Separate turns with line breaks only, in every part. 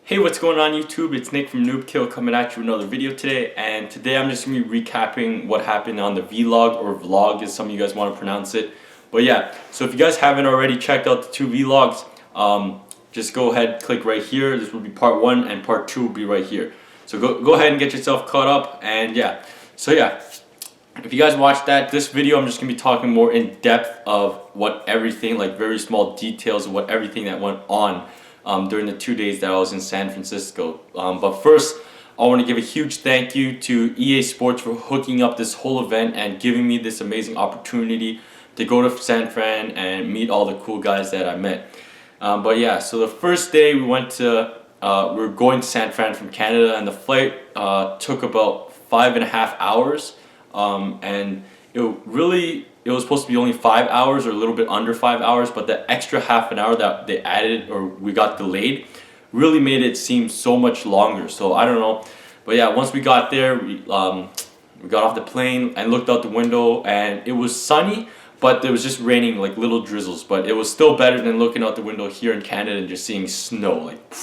Hey, what's going on YouTube? It's Nick from Noob Kill coming at you with another video today, and today I'm just going to be recapping what happened on the vlog, or vlog as some of you guys want to pronounce it. But yeah, so if you guys haven't already checked out the two vlogs, just go ahead, click right here. This will be part 1 and part 2 will be right here. So go ahead and get yourself caught up, and yeah. So yeah, if you guys watched this video I'm just going to be talking more in depth of what everything, like very small details of what everything that went on during the 2 days that I was in San Francisco. But first, I want to give a huge thank you to EA Sports for hooking up this whole event and giving me this amazing opportunity to go to San Fran and meet all the cool guys that I met. But yeah, so the first day we went to, we were going to San Fran from Canada, and the flight took about 5.5 hours. And it was supposed to be only 5 hours or a little bit under 5 hours, but the extra half an hour that they added, or we got delayed, really made it seem so much longer. So I don't know, but yeah, once we got there, we got off the plane and looked out the window, and it was sunny, but it was just raining like little drizzles. But it was still better than looking out the window here in Canada and just seeing snow, like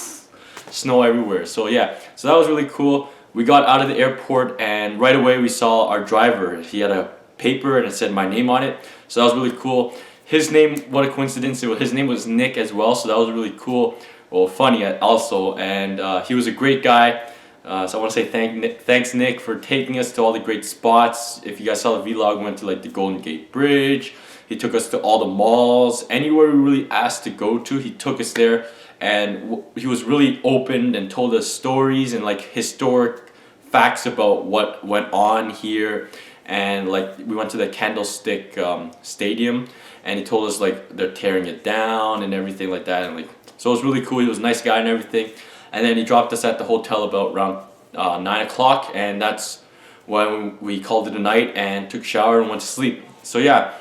snow everywhere. So yeah, so that was really cool. We got out of the airport and right away we saw our driver. He had a paper and it said my name on it, so that was really cool. His name, what a coincidence, his name was Nick as well, so that was really cool. Well, funny also, and he was a great guy. So I want to say thanks Nick for taking us to all the great spots. If you guys saw the vlog, we went to like the Golden Gate Bridge. He took us to all the malls. Anywhere we really asked to go to, he took us there. And he was really open and told us stories and like historic facts about what went on here. And like we went to the Candlestick Stadium, and he told us like they're tearing it down and everything like that. And like, so it was really cool. He was a nice guy and everything. And then he dropped us at the hotel about around 9 o'clock, and that's when we called it a night and took a shower and went to sleep. So yeah,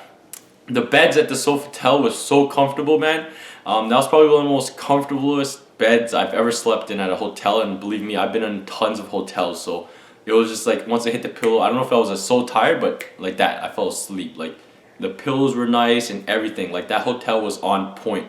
the beds at the Sofitel was so comfortable, man. That was probably one of the most comfortablest beds I've ever slept in at a hotel, and believe me, I've been in tons of hotels, so it was just like once I hit the pillow, I don't know if I was so tired, but like that, I fell asleep. Like the pillows were nice and everything, like that hotel was on point.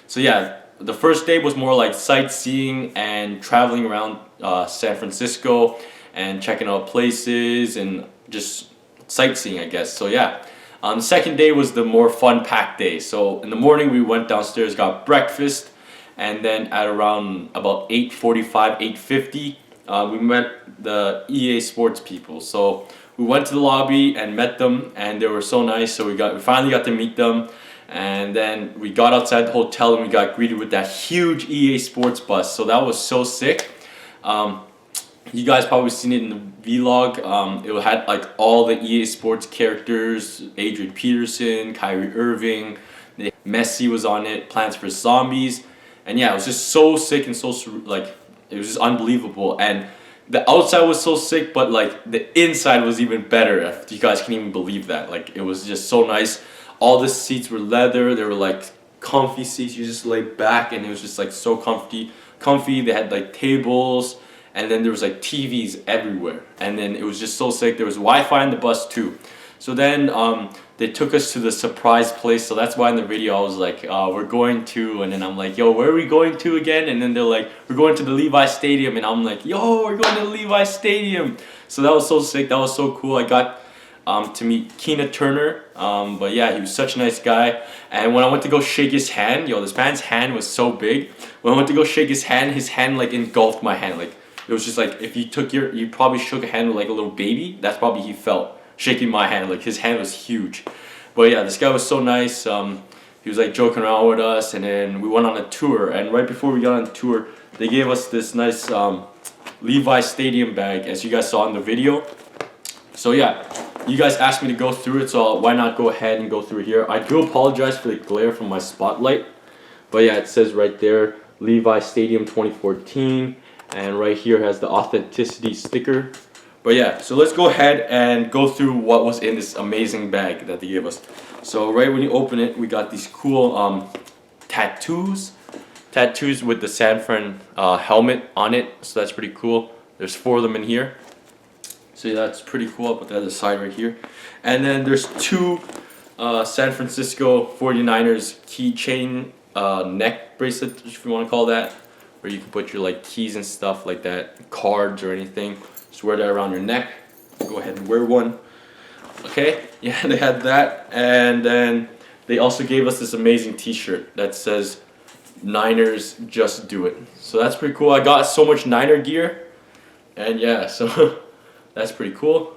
So yeah, the first day was more like sightseeing and traveling around San Francisco and checking out places and just sightseeing, I guess. So yeah. The second day was the more fun-packed day. So in the morning we went downstairs, got breakfast, and then at around about 8:45, 8:50, we met the EA Sports people. So we went to the lobby and met them, and they were so nice. So we finally got to meet them, and then we got outside the hotel and we got greeted with that huge EA Sports bus. So that was so sick. You guys probably seen it in the vlog. It had like all the EA Sports characters, Adrian Peterson, Kyrie Irving, Messi was on it, Plants vs Zombies, and yeah, it was just so sick and so like it was just unbelievable. And the outside was so sick, but like the inside was even better. If you guys can even believe that, like it was just so nice. All the seats were leather. They were like comfy seats. You just lay back and it was just like so comfy. They had like tables. And then there was like TVs everywhere, and then it was just so sick. There was Wi-Fi in the bus too. So then they took us to the surprise place. So that's why in the video I was like, we're going to, and then I'm like, yo, where are we going to again? And then they're like, we're going to the Levi Stadium, and I'm like, yo, we're going to the Levi Stadium. So that was so sick. That was so cool. I got to meet Keena Turner, but yeah, he was such a nice guy. And when I went to go shake his hand, yo, this man's hand was so big. When I went to go shake his hand like engulfed my hand. Like, it was just like if you probably shook a hand with like a little baby. That's probably he felt shaking my hand. Like his hand was huge. But yeah, this guy was so nice. He was like joking around with us, and then we went on a tour. And right before we got on the tour, they gave us this nice Levi Stadium bag, as you guys saw in the video. So yeah, you guys asked me to go through it, so why not go ahead and go through here. I do apologize for the glare from my spotlight, but yeah, it says right there, Levi Stadium 2014. And right here has the authenticity sticker. But yeah, so let's go ahead and go through what was in this amazing bag that they gave us. So right when you open it, we got these cool tattoos with the San Fran helmet on it. So that's pretty cool. There's 4 of them in here. So yeah, that's pretty cool. I'll put that on the side right here. And then there's 2 San Francisco 49ers keychain neck bracelet, if you want to call that. where you can put your like keys and stuff like that, cards or anything. Just wear that around your neck. Go ahead and wear one. Okay, yeah, they had that, and then they also gave us this amazing T-shirt that says Niners just do it. So that's pretty cool. I got so much Niner gear, and yeah, so that's pretty cool.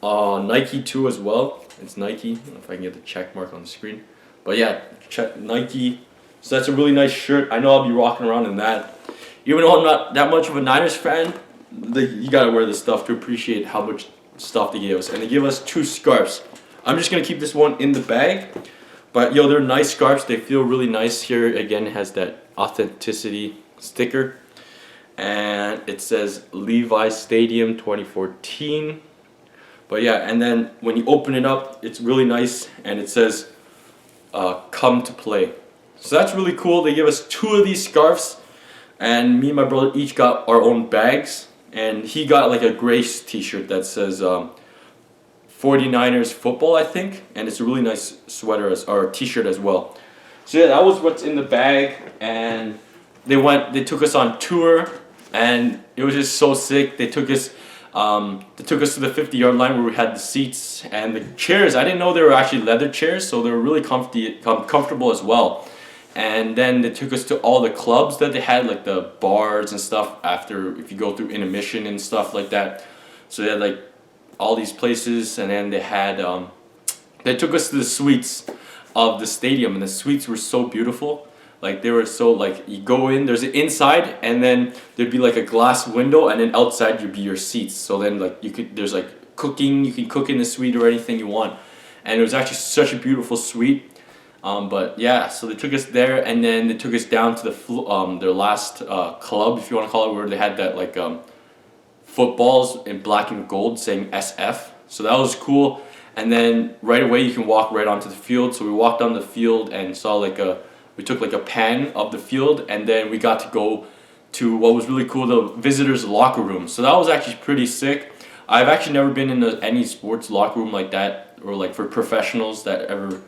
Nike too as well. It's Nike. I don't know if I can get the check mark on the screen, but yeah, check Nike. So that's a really nice shirt. I know I'll be rocking around in that. Even though I'm not that much of a Niners fan, you gotta wear this stuff to appreciate how much stuff they gave us. And they give us 2 scarves. I'm just gonna keep this one in the bag. But yo, they're nice scarves. They feel really nice. Here again, it has that authenticity sticker, and it says Levi Stadium 2014. But yeah, and then when you open it up, it's really nice, and it says come to play. So that's really cool. They give us 2 of these scarves, and me and my brother each got our own bags, and he got like a gray t-shirt that says 49ers football, I think, and it's a really nice sweater or t-shirt as well. So yeah, that was what's in the bag, and they took us on tour, and it was just so sick. They took us to the 50-yard line where we had the seats and the chairs. I didn't know they were actually leather chairs, so they were really comfortable as well. And then they took us to all the clubs that they had, like the bars and stuff after, if you go through intermission and stuff like that. So they had like all these places, and then they took us to the suites of the stadium, and the suites were so beautiful. Like they were so like, you go in, there's an inside, and then there'd be like a glass window, and then outside would be your seats. So then like there's like cooking, you can cook in the suite or anything you want. And it was actually such a beautiful suite. But yeah, so they took us there, and then they took us down to their last club, if you want to call it, where they had that like footballs in black and gold saying SF. So that was cool. And then right away you can walk right onto the field. So we walked on the field and saw we took like a pan of the field, and then we got to go to what was really cool, the visitors locker room. So that was actually pretty sick. I've actually never been in any sports locker room like that, or like for professionals that ever.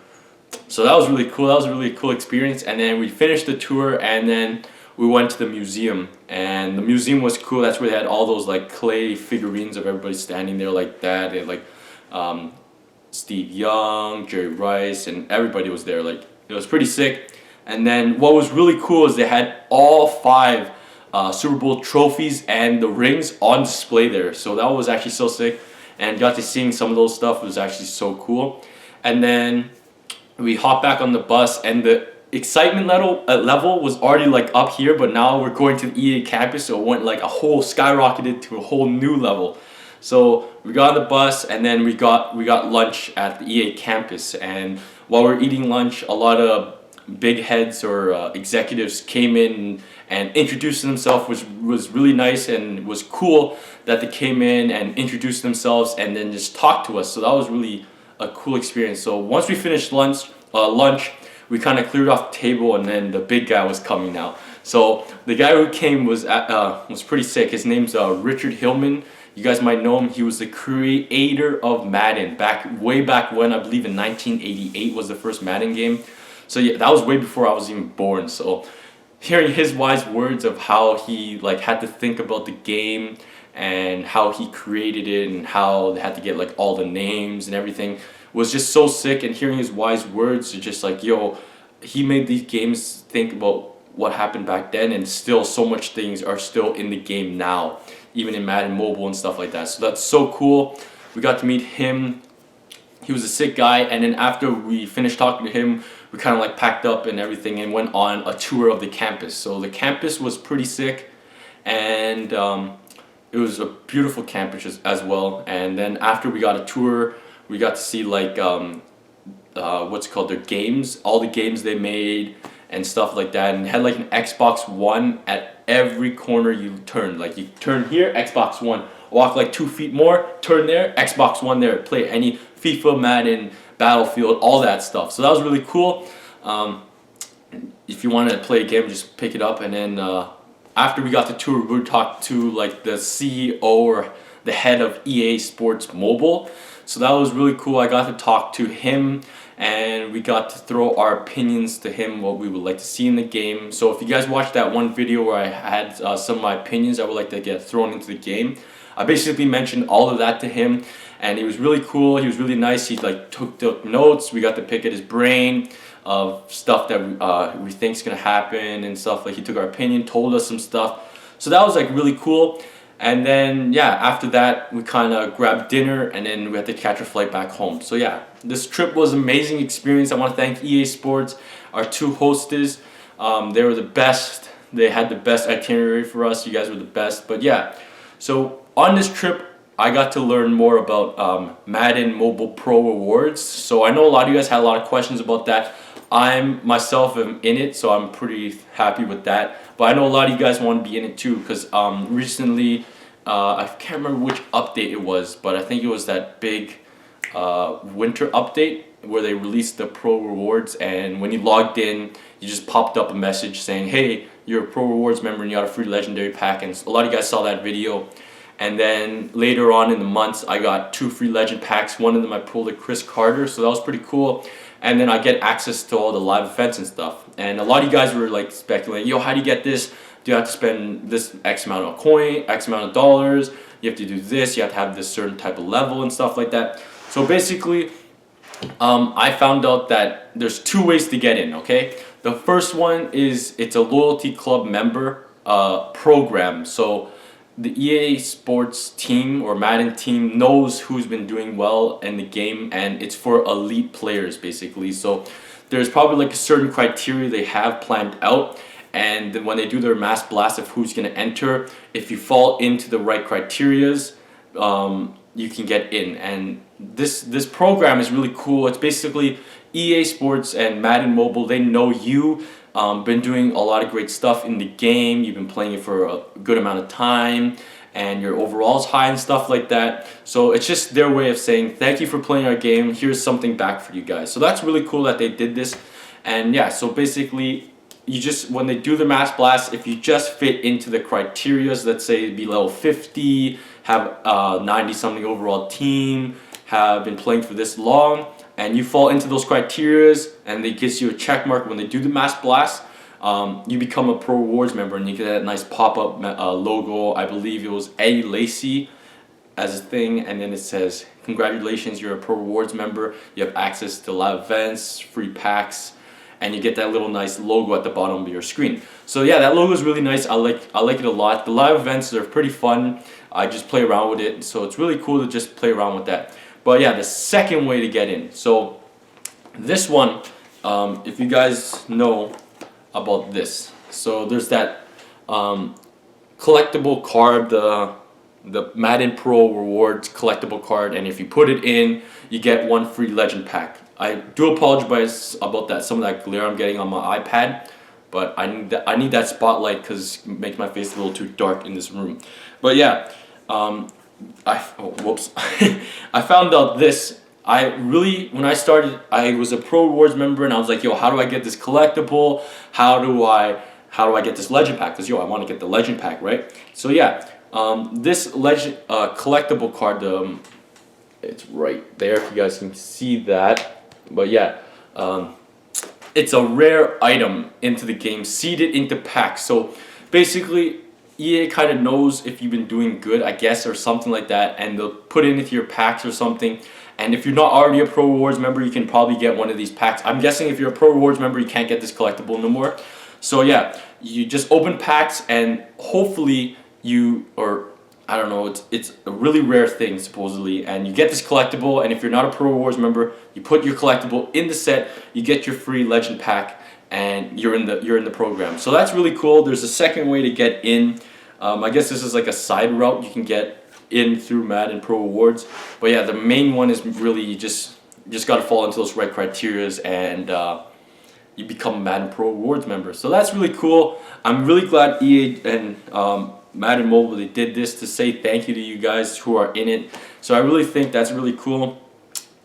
So that was really cool. That was a really cool experience. And then we finished the tour, and then we went to the museum, and the museum was cool. That's where they had all those like clay figurines of everybody standing there like that. They had like Steve Young, Jerry Rice, and everybody was there. Like it was pretty sick. And then what was really cool is they had all 5 Super Bowl trophies and the rings on display there. So that was actually so sick, and got to seeing some of those stuff. It was actually so cool. And then we hopped back on the bus, and the excitement level was already like up here, but now we're going to the EA campus, so it went like skyrocketed to a whole new level. So we got on the bus, and then we got lunch at the EA campus, and while we were eating lunch, a lot of big heads or executives came in and introduced themselves, which was really nice, and was cool that they came in and introduced themselves and then just talked to us. So that was really a cool experience. So once we finished lunch, we kind of cleared off the table, and then the big guy was coming now. So the guy who came was pretty sick. His name's Richard Hillman. You guys might know him. He was the creator of Madden way back when, I believe in 1988 was the first Madden game. So yeah, that was way before I was even born. So hearing his wise words of how he like had to think about the game and how he created it and how they had to get like all the names and everything was just so sick. And hearing his wise words are just like, yo, he made these games think about what happened back then, and still so much things are still in the game now, even in Madden Mobile and stuff like that. So that's so cool. We got to meet him. He was a sick guy. And then after we finished talking to him, we kind of like packed up and everything and went on a tour of the campus. So the campus was pretty sick, and it was a beautiful campus as well. And then after we got a tour, we got to see like what's it called, their games, all the games they made and stuff like that. And it had like an Xbox One at every corner you turn. Like you turn here, Xbox One. Walk like 2 feet more, turn there, Xbox One there. Play any FIFA, Madden, Battlefield, all that stuff. So that was really cool. If you wanted to play a game, just pick it up. And then after we got the tour, we would talk to like the CEO or the head of EA Sports Mobile. So that was really cool. I got to talk to him and we got to throw our opinions to him, what we would like to see in the game. So if you guys watched that one video where I had some of my opinions I would like to get thrown into the game, I basically mentioned all of that to him, and he was really cool. He was really nice. He like took notes. We got to pick at his brain of stuff that we think's gonna happen and stuff. Like he took our opinion, told us some stuff. So that was like really cool. And then yeah, after that we kind of grabbed dinner and then we had to catch a flight back home. So yeah, this trip was an amazing experience. I want to thank EA Sports, our two hostess. They were the best. They had the best itinerary for us. You guys were the best. But yeah, so on this trip I got to learn more about Madden Mobile Pro Rewards. So I know a lot of you guys had a lot of questions about that. I'm myself am in it, so I'm pretty happy with that. But I know a lot of you guys want to be in it too, because recently, I can't remember which update it was, but I think it was that big winter update where they released the Pro Rewards, and when you logged in, you just popped up a message saying, hey, you're a Pro Rewards member and you got a free Legendary pack, and a lot of you guys saw that video. And then later on in the months, I got 2 free Legend packs. One of them I pulled a Chris Carter, so that was pretty cool. And then I get access to all the live events and stuff. And a lot of you guys were like speculating, yo, how do you get this? Do you have to spend this X amount of coin, X amount of dollars? You have to do this, you have to have this certain type of level and stuff like that. So basically, I found out that there's 2 ways to get in, okay? The first one is it's a loyalty club member program. So the EA Sports team or Madden team knows who's been doing well in the game, and it's for elite players basically. So there's probably like a certain criteria they have planned out, and then when they do their mass blast of who's going to enter, if you fall into the right criterias, you can get in. And this program is really cool. It's basically EA Sports and Madden Mobile. They know you. Been doing a lot of great stuff in the game. You've been playing it for a good amount of time, and your overall's high and stuff like that. So it's just their way of saying thank you for playing our game. Here's something back for you guys. So that's really cool that they did this. And yeah, so basically, you just when they do the mass blast, if you just fit into the criterias, let's say be level 50, have 90 something overall team, have been playing for this long, and you fall into those criterias, and it gives you a check mark when they do the mass blast, you become a Pro Rewards member, and you get that nice pop-up logo. I believe it was Eddie Lacy as a thing, and then it says, congratulations, you're a Pro Rewards member. You have access to live events, free packs, and you get that little nice logo at the bottom of your screen. So yeah, that logo is really nice. I like it a lot. The live events are pretty fun. I just play around with it, so it's really cool to just play around with that. But yeah, the second way to get in. So this one, if you guys know about this, so there's that collectible card, the Madden Pro Rewards collectible card, and if you put it in, you get 1 free Legend pack. I do apologize about that, some of that glare I'm getting on my iPad, but I need that spotlight because it makes my face a little too dark in this room. But yeah, whoops. I found out this. When I started, I was a Pro Rewards member, and I was like, yo, how do I get this collectible? How do I get this Legend pack? Because yo, I want to get the Legend pack, right? So yeah, this Legend collectible card, it's right there if you guys can see that. But yeah, it's a rare item into the game, seeded into packs. So basically, EA kind of knows if you've been doing good, I guess, or something like that, and they'll put it into your packs or something. And if you're not already a Pro Rewards member, you can probably get one of these packs. I'm guessing if you're a Pro Rewards member, you can't get this collectible no more. So yeah, you just open packs, and hopefully I don't know, it's a really rare thing supposedly, and you get this collectible. And if you're not a Pro Rewards member, you put your collectible in the set, you get your free Legend pack, and you're in the program. So that's really cool. There's a second way to get in. I guess this is like a side route you can get in through Madden Pro Rewards. But yeah, the main one is really you just got to fall into those right criterias, and you become a Madden Pro Rewards member. So that's really cool. I'm really glad EA and Madden Mobile, they did this to say thank you to you guys who are in it. So I really think that's really cool.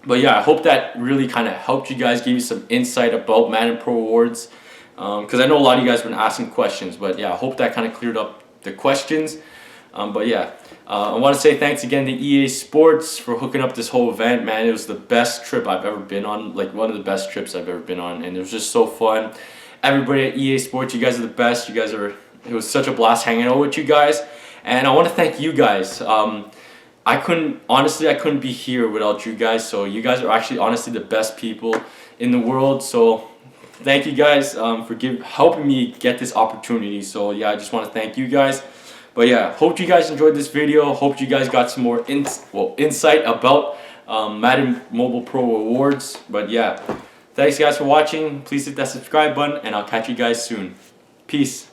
But yeah, I hope that really kind of helped you guys, give you some insight about Madden Pro Rewards. Because I know a lot of you guys have been asking questions. But yeah, I hope that kind of cleared up the questions. But yeah, I want to say thanks again to EA Sports for hooking up this whole event. Man, it was the best trip I've ever been on, like one of the best trips I've ever been on, and it was just so fun. Everybody at EA Sports, you guys are the best. You guys are. It was such a blast hanging out with you guys, and I want to thank you guys. I couldn't be here without you guys. So you guys are actually honestly the best people in the world. So thank you guys for helping me get this opportunity. So yeah, I just want to thank you guys. But yeah, hope you guys enjoyed this video. Hope you guys got some more insight about Madden Mobile Pro Awards. But yeah, thanks guys for watching. Please hit that subscribe button, and I'll catch you guys soon. Peace.